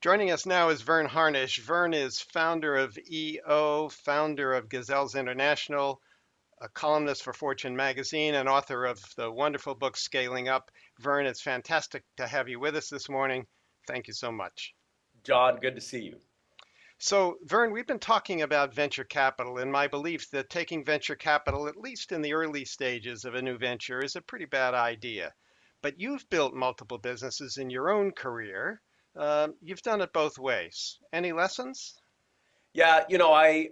Joining us now is Vern Harnish. Vern is founder of EO, founder of Gazelles International, a columnist for Fortune magazine, and author of the wonderful book Scaling Up. Vern, it's fantastic to have you with us this morning. Thank you so much. John, good to see you. So, Vern, we've been talking about venture capital, and my belief that taking venture capital, at least in the early stages of a new venture, is a pretty bad idea. But you've built multiple businesses in your own career. You've done it both ways. Any lessons? Yeah, I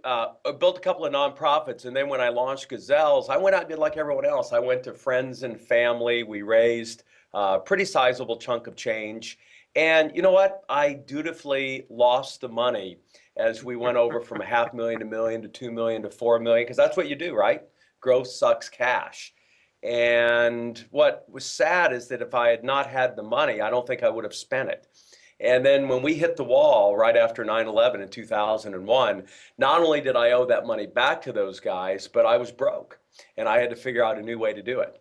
built a couple of nonprofits, and then when I launched Gazelles, I went out and did like everyone else. I went to friends and family. We raised a pretty sizable chunk of change. And you know what? I dutifully lost the money as we went over from a half million to million to 2 million to 4 million, because that's what you do, right? Growth sucks cash. And what was sad is that if I had not had the money, I don't think I would have spent it. And then when we hit the wall right after 9/11 in 2001, not only did I owe that money back to those guys, but I was broke and I had to figure out a new way to do it.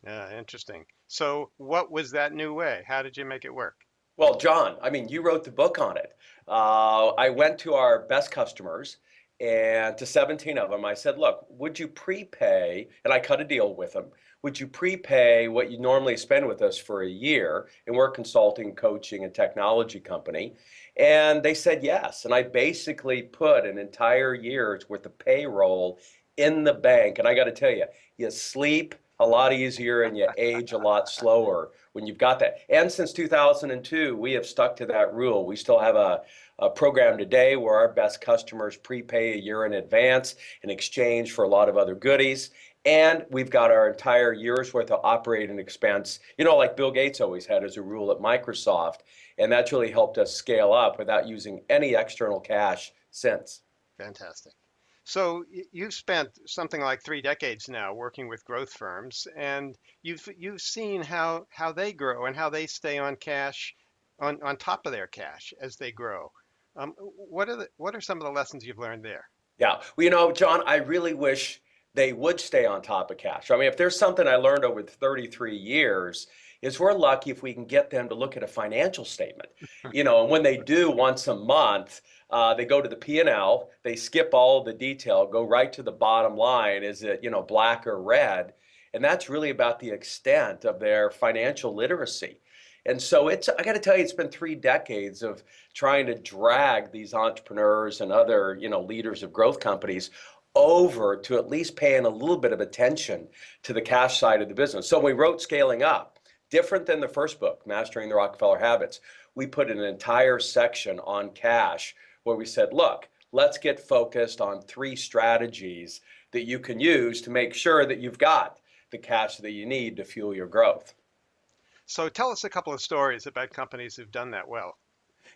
Yeah, interesting. So, what was that new way? How did you make it work? Well, John, I mean, you wrote the book on it. I went to our best customers and to 17 of them, I said, look, would you prepay? And I cut a deal with them. Would you prepay what you normally spend with us for a year? And we're a consulting, coaching, and technology company. And they said yes. And I basically put an entire year's worth of payroll in the bank. And I got to tell you, you sleep a lot easier and you age a lot slower when you've got that. And since 2002, we have stuck to that rule. We still have a program today where our best customers prepay a year in advance in exchange for a lot of other goodies. And we've got our entire year's worth of operating expense, like Bill Gates always had as a rule at Microsoft. And that's really helped us scale up without using any external cash since. Fantastic. So, you've spent something like 3 decades now working with growth firms, and you've seen how they grow and how they stay on cash, on top of their cash as they grow. What are some of the lessons you've learned there? Yeah. Well, John, I really wish they would stay on top of cash. I mean, if there's something I learned over 33 years, is we're lucky if we can get them to look at a financial statement. And when they do once a month, they go to the P&L, they skip all of the detail, go right to the bottom line. Is it, black or red? And that's really about the extent of their financial literacy. And so I got to tell you, it's been 3 decades of trying to drag these entrepreneurs and other, leaders of growth companies over to at least paying a little bit of attention to the cash side of the business. So when we wrote Scaling Up, different than the first book, Mastering the Rockefeller Habits, we put an entire section on cash where we said, look, let's get focused on 3 strategies that you can use to make sure that you've got the cash that you need to fuel your growth. So, tell us a couple of stories about companies who've done that well.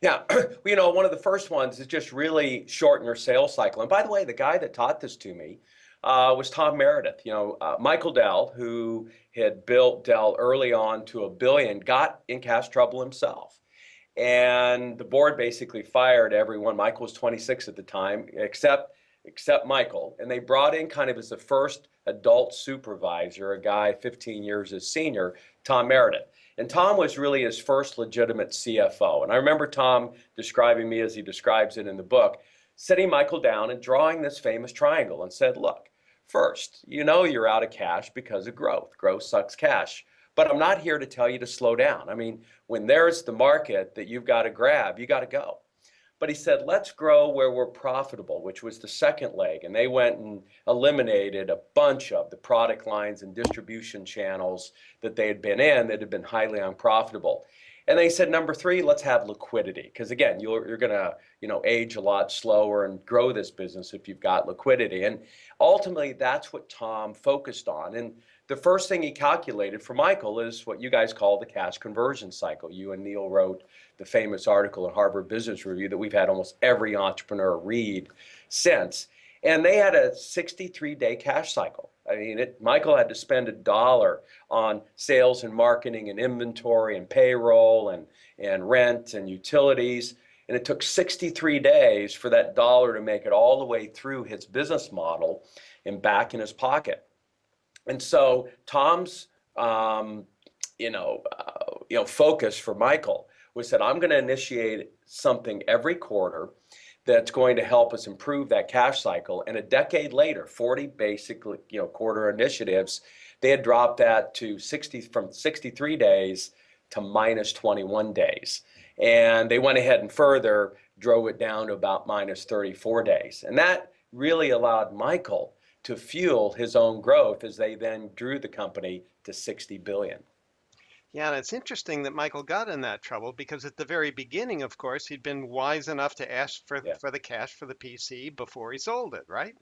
Yeah, well, one of the first ones is just really shorten your sales cycle. And by the way, the guy that taught this to me was Tom Meredith. Michael Dell, who had built Dell early on to 1 billion, got in cash trouble himself. And the board basically fired everyone. Michael was 26 at the time, except Michael. And they brought in kind of as the first adult supervisor, a guy 15 years as senior, Tom Meredith. And Tom was really his first legitimate CFO. And I remember Tom describing me as he describes it in the book, sitting Michael down and drawing this famous triangle and said, look, first, you're out of cash because of growth. Growth sucks cash. But I'm not here to tell you to slow down. I mean, when there's the market that you've got to grab, you got to go. But he said, let's grow where we're profitable, which was the second leg. And they went and eliminated a bunch of the product lines and distribution channels that they had been in that had been highly unprofitable. And they said, number 3, let's have liquidity. Because again, you're going to, age a lot slower and grow this business if you've got liquidity. And ultimately, that's what Tom focused on. And the first thing he calculated for Michael is what you guys call the cash conversion cycle. You and Neil wrote the famous article in Harvard Business Review that we've had almost every entrepreneur read since. And they had a 63-day cash cycle. I mean, Michael had to spend $1 on sales and marketing and inventory and payroll and rent and utilities. And it took 63 days for that dollar to make it all the way through his business model and back in his pocket. And so Tom's, focus for Michael was that I'm going to initiate something every quarter that's going to help us improve that cash cycle. And a decade later, 40 basically, quarter initiatives, they had dropped that to 60 from 63 days to minus 21 days. And they went ahead and further drove it down to about minus 34 days. And that really allowed Michael to fuel his own growth as they then drew the company to 60 billion. Yeah, and it's interesting that Michael got in that trouble because at the very beginning, of course, he'd been wise enough to ask Yeah. for the cash for the PC before he sold it, right?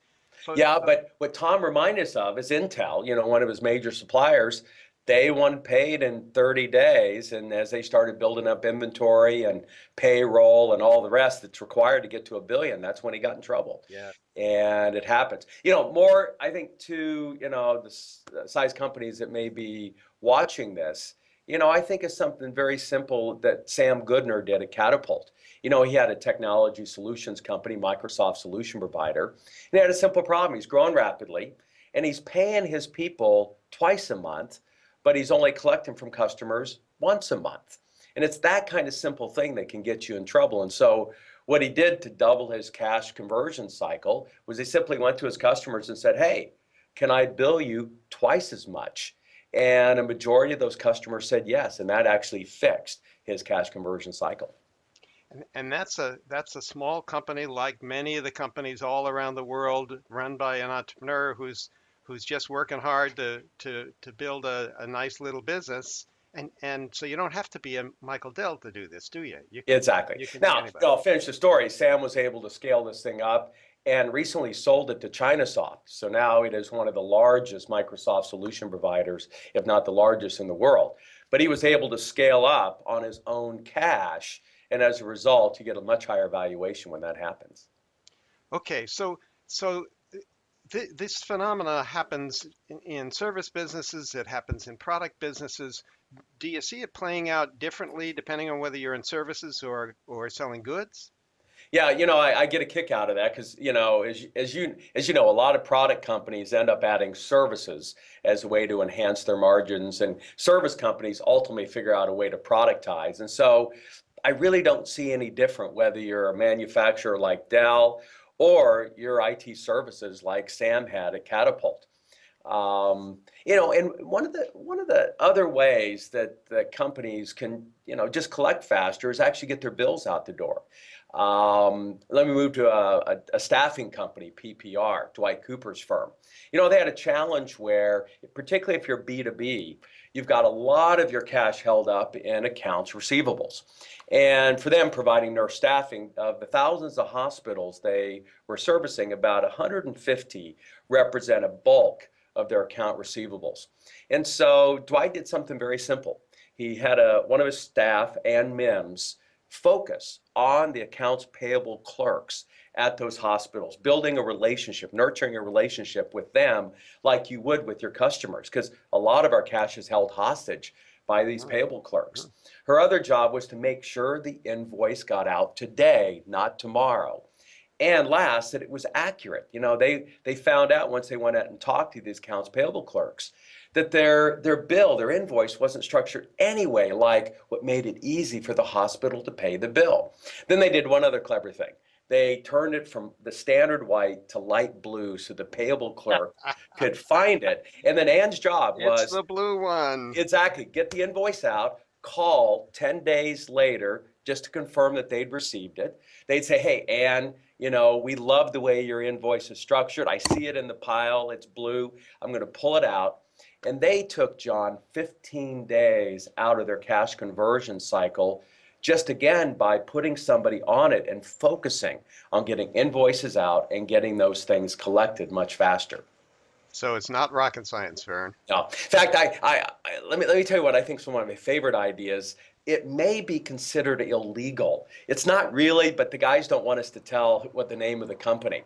So, Yeah, but what Tom reminded us of is Intel, one of his major suppliers, they wanted paid in 30 days. And as they started building up inventory and payroll and all the rest that's required to get to a billion, that's when he got in trouble. yeah. And it happens. More, I think, to, the size companies that may be watching this, I think it's something very simple that Sam Goodner did at Catapult. He had a technology solutions company, Microsoft solution provider, and he had a simple problem. He's growing rapidly, and he's paying his people twice a month, but he's only collecting from customers once a month. And it's that kind of simple thing that can get you in trouble. And so what he did to double his cash conversion cycle was he simply went to his customers and said, hey, can I bill you twice as much? And a majority of those customers said yes, and that actually fixed his cash conversion cycle. And that's a small company like many of the companies all around the world run by an entrepreneur who's just working hard to build a nice little business. And so you don't have to be a Michael Dell to do this, do you? Exactly. You can be Now, anybody. I'll finish the story. Sam was able to scale this thing up and recently sold it to Chinasoft. So now it is one of the largest Microsoft solution providers, if not the largest in the world. But he was able to scale up on his own cash. And as a result, you get a much higher valuation when that happens. Okay, so this phenomena happens in service businesses, it happens in product businesses. Do you see it playing out differently depending on whether you're in services or selling goods? Yeah, I get a kick out of that because, as you know, a lot of product companies end up adding services as a way to enhance their margins, and service companies ultimately figure out a way to productize. And so I really don't see any different whether you're a manufacturer like Dell or your IT services like Sam had at Catapult. And one of the other ways that the companies can, just collect faster is actually get their bills out the door. Let me move to a staffing company, PPR, Dwight Cooper's firm. They had a challenge where, particularly if you're B2B, you've got a lot of your cash held up in accounts receivables. And for them, providing nurse staffing, of the thousands of hospitals they were servicing, about 150 represent a bulk of their account receivables. And so Dwight did something very simple. He had one of his staff and MIMS focus on the accounts payable clerks at those hospitals, building a relationship, nurturing a relationship with them like you would with your customers, because a lot of our cash is held hostage by these payable clerks. Her other job was to make sure the invoice got out today, not tomorrow. And last, that it was accurate. They found out once they went out and talked to these accounts payable clerks that their bill, their invoice wasn't structured anyway like what made it easy for the hospital to pay the bill. Then they did one other clever thing. They turned it from the standard white to light blue so the payable clerk could find it. And then Ann's job It's was the blue one. exactly get the invoice out, call 10 days later just to confirm that they'd received it. They'd say, hey, Ann, we love the way your invoice is structured. I see it in the pile. It's blue. I'm going to pull it out. And they took, John, 15 days out of their cash conversion cycle, just again by putting somebody on it and focusing on getting invoices out and getting those things collected much faster. So it's not rocket science, Vern. No. In fact, let me tell you what I think is one of my favorite ideas. It may be considered illegal. It's not really, but the guys don't want us to tell what the name of the company.